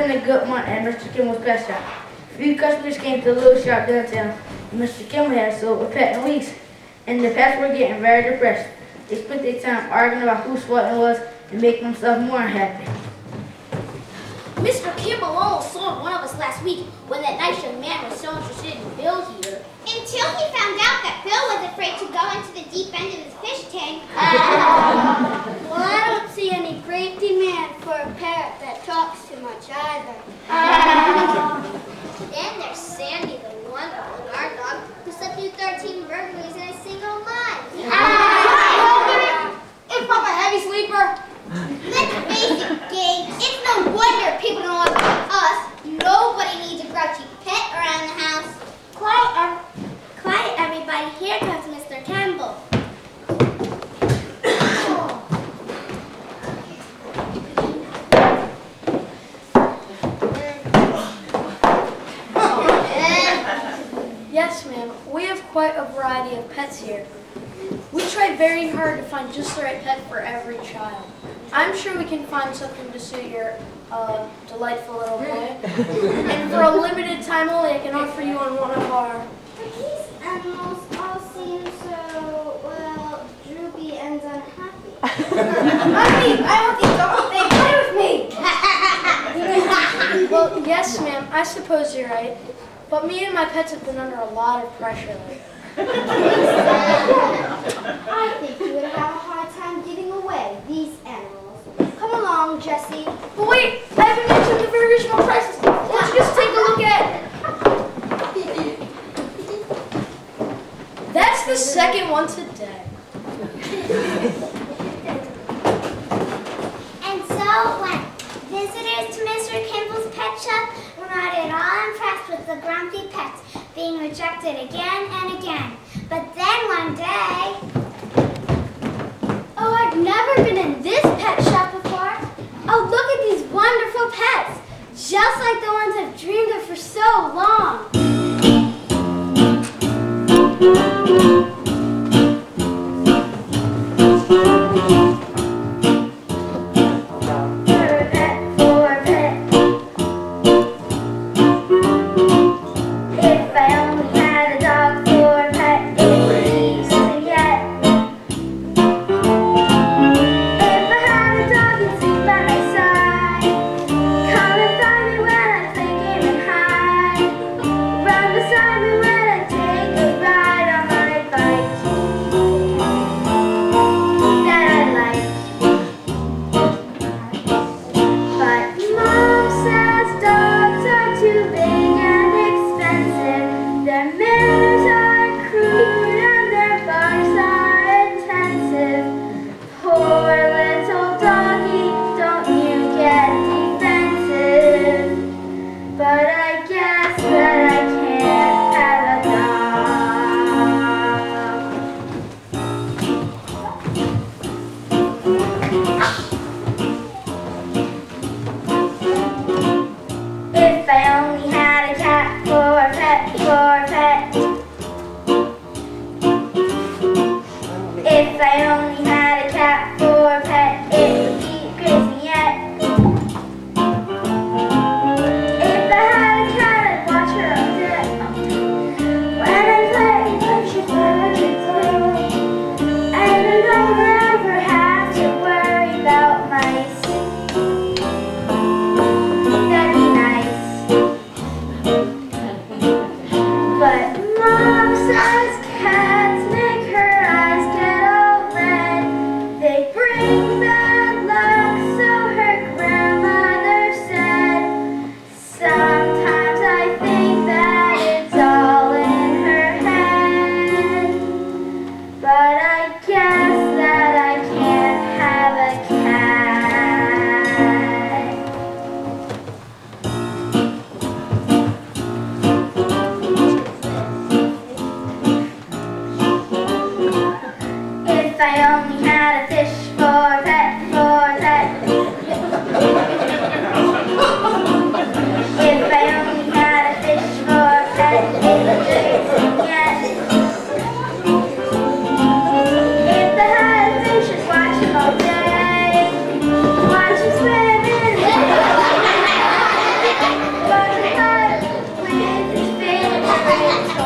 been a good month at Mr. Kimball's Pet Shop. Few customers came to the little shop downtown, and Mr. Kimball had sold a pet in weeks, and the pets were getting very depressed. They spent their time arguing about whose fault it was and making themselves more unhappy. Mr. Kimball almost sold one of us last week when that nice young man was so interested in Bill here. Until he found out that Bill was afraid to go into the deep end of his fish tank. Well, I don't see any great demand for a parrot that talks too much either. Then there's Sandy, the wonderful guard dog who slept through 13 burglaries in a single month. Is Papa a heavy sleeper? Let's face it, gang, it's no wonder people don't love us. Nobody needs a grouchy pet around the house. Quiet, everybody. Here comes Mr. Campbell. Yes, ma'am. We have quite a variety of pets here. We try very hard to find just the right pet for every child. I'm sure we can find something to suit your delightful little boy. And for a limited time only, I can offer you on one of our... These animals all seem so, well, droopy and unhappy. I don't think so. They play with me. Well, yes, ma'am. I suppose you're right. But me and my pets have been under a lot of pressure lately. I think you would have a hard time giving away these animals. Come along, Jessie. But wait, I haven't mentioned the very reasonable prices. Let's just take a look at it. That's the second one today. And so when visitors to Mr. Kimball's pet shop were not at all impressed with the grumpy pets being rejected again and again. But then one day... Oh, I've never been in this pet shop before. Oh, look at these wonderful pets. Just like the ones I've dreamed of for so long.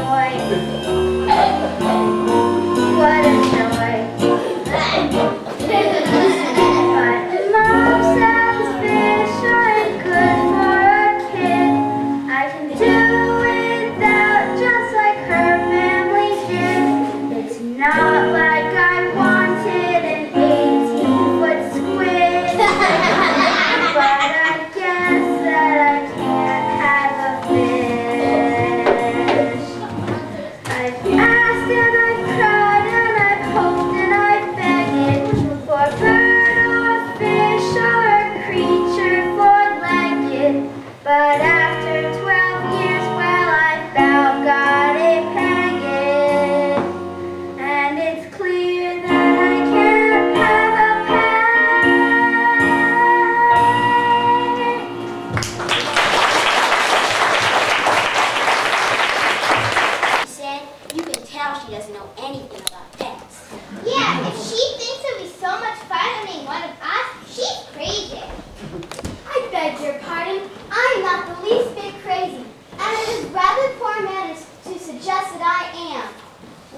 joy. What a joy. But Mom says fish aren't good for a kid. I can do without just like her family did. It's not like I wanted an 18-foot squid. But I guess that I can't have a fish. I've asked and I've cried and I've hoped and I've begged for a bird or a fish or a creature four-legged. But after 12 years, well, I about got it pegged. And it's clear that I can't have a She said, you can tell she doesn't know anything about pets. Yeah, if she thinks it'll be so much fun owning one of us, she's crazy. I beg your pardon, I'm not the least bit crazy, and it is rather poor manners to suggest that I am.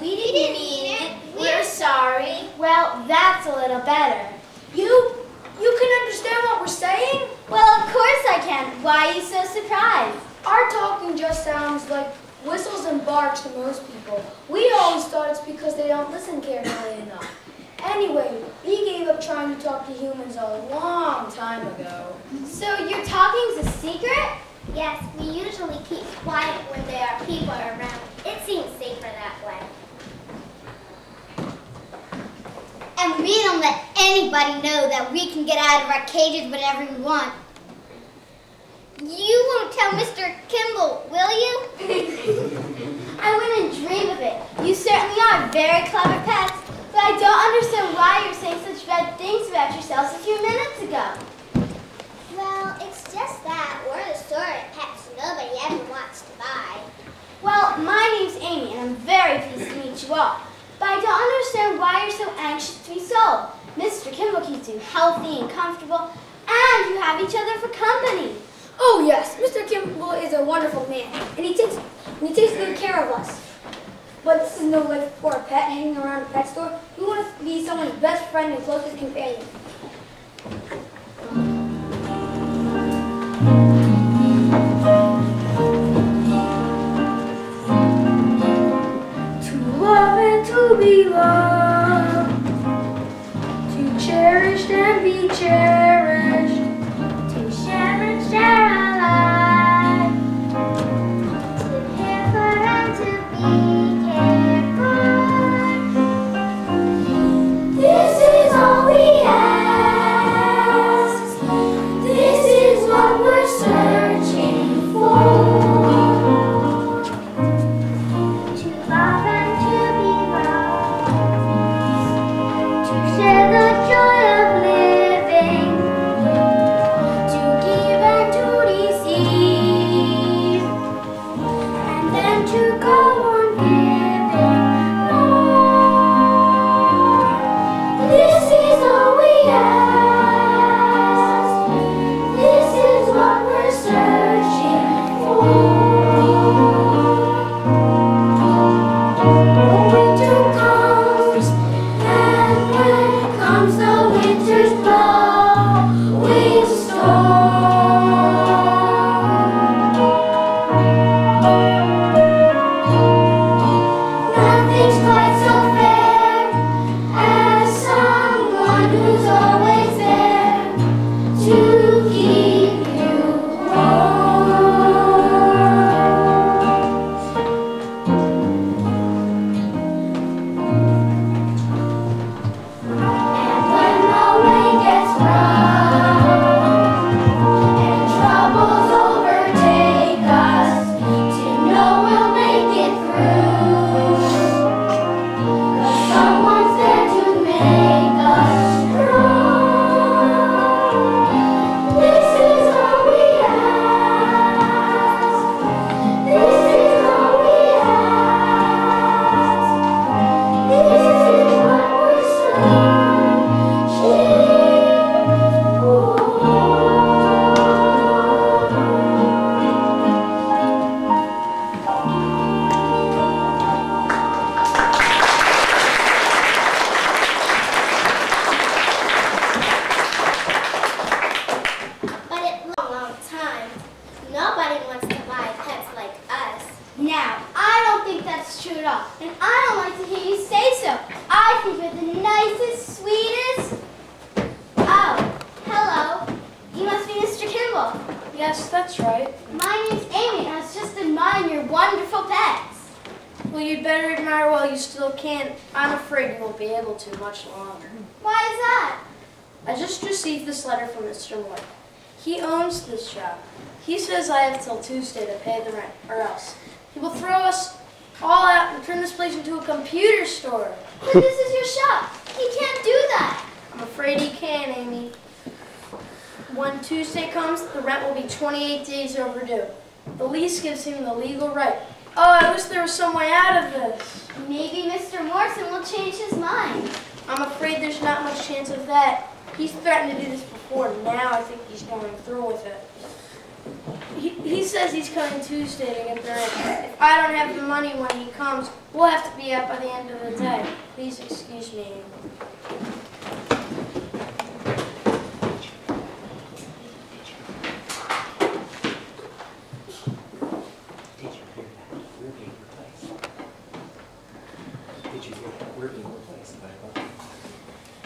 We didn't mean it. We're sorry. Well, that's a little better. You can understand what we're saying? Well, of course I can. Why are you so surprised? Our talking just sounds like whistles and barks to most people. We always thought it's because they don't listen carefully enough. Anyway, we gave up trying to talk to humans a long time ago. So your talking's a secret? Yes, we usually keep quiet when there are people around. It seems safer that way. And we don't let anybody know that we can get out of our cages whenever we want. You won't tell Mr. Kimball, will you? I wouldn't dream of it. You certainly are very clever pets, but I don't understand why you're saying such bad things about yourselves a few minutes ago. Well, it's just that we're the sort of pets nobody ever wants to buy. Well, my name's Amy, and I'm very pleased to meet you all. But I don't understand why you're so anxious to be sold. Mr. Kimball keeps you healthy and comfortable, and you have each other for company. Oh yes, Mr. Kimball is a wonderful man, and he takes good care of us. But this is no life for a pet hanging around a pet store. We want to be someone's best friend and closest companion. To love and to be loved, to cherish and be cherished, To share and share our life. To care for and to be cared for. This is all we ask. This is what we're searching for. To love and to be loved. To share the joy of living. To give and to receive. And then to go on true at all, and I don't like to hear you say so. I think you're the nicest, sweetest. Oh, hello. You must be Mr. Kimball. Yes, that's right. My name's Amy, and I was just admiring your wonderful pets. Well, you'd better admire while you still can. I'm afraid you won't be able to much longer. Why is that? I just received this letter from Mr. Moore. He owns this shop. He says I have till Tuesday to pay the rent, or else he will throw us all out and turn this place into a computer store. But this is your shop. He can't do that. I'm afraid he can, Amy. When Tuesday comes, the rent will be 28 days overdue. The lease gives him the legal right. Oh, I wish there was some way out of this. Maybe Mr. Morrison will change his mind. I'm afraid there's not much chance of that. He's threatened to do this before. Now I think he's going through with it. He says he's coming Tuesday to get the rent. If I don't have the money when he comes, we'll have to be out by the end of the day. Please excuse me.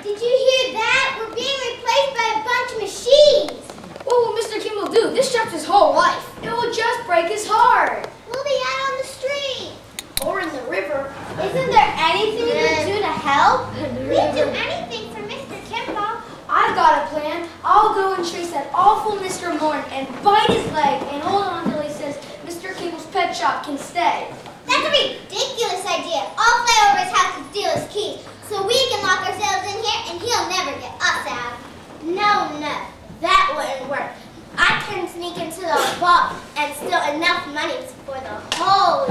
Did you hear that? We're being replaced by a bunch of machines. What will Mr. Kimball do? This shop's his whole life. It will just break his heart. We'll be out on the street. Or in the river. Isn't there anything we can do to help? We'd do anything for Mr. Kimball. I've got a plan. I'll go and chase that awful Mr. Morn and bite his leg and hold on until he says Mr. Kimball's pet shop can stay. That's a ridiculous idea. I'll fly over his house and steal his keys so we can lock ourselves in here and he'll never get us out. No, that wouldn't work. I can sneak into the vault and steal enough money for the whole